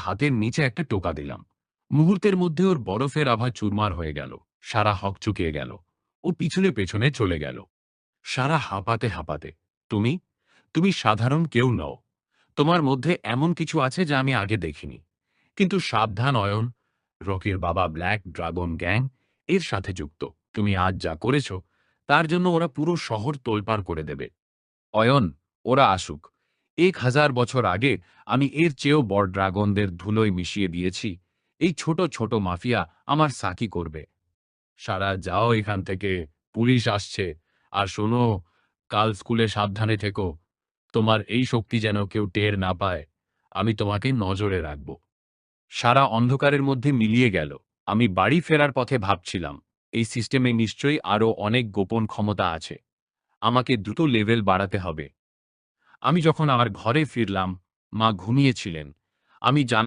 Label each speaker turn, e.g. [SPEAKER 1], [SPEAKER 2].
[SPEAKER 1] হাতের নিচে একটা টোকা দিলাম। মুহূর্তের মধ্যে ওর বরফের আভা চুরমার হয়ে গেল। সারা হকচকিয়ে গেল। ও পিছনে পেছনে চলে গেল। সারা হাঁপাতে হাঁপাতে, তুমি তুমি সাধারণ কেউ নও। তোমার মধ্যে এমন কিছু আছে যা আমি আগে দেখিনি। কিন্তু সাবধান অয়ন, রকির বাবা ব্ল্যাক ড্রাগন গ্যাং এর সাথে যুক্ত। তুমি আজ যা করেছ তার জন্য ওরা পুরো শহর তোলপাড় করে দেবে। অয়ন, ওরা আসুক। ১,০০০ বছর আগে আমি এর চেয়েও বড় ড্রাগনদের ধুলোয় মিশিয়ে দিয়েছি। এই ছোট ছোট মাফিয়া আমার সাকি করবে। সারা যাও এখান থেকে, পুলিশ আসছে। আর শোনো, কাল স্কুলে সাবধানে থেকো। তোমার এই শক্তি যেন কেউ টের না পায়। আমি তোমাকে নজরে রাখব। সারা অন্ধকারের মধ্যে মিলিয়ে গেল। আমি বাড়ি ফেরার পথে ভাবছিলাম, এই সিস্টেমে নিশ্চয়ই আরও অনেক গোপন ক্ষমতা আছে। আমাকে দ্রুত লেভেল বাড়াতে হবে। আমি যখন আমার ঘরে ফিরলাম, মা ঘুমিয়েছিলেন। আমি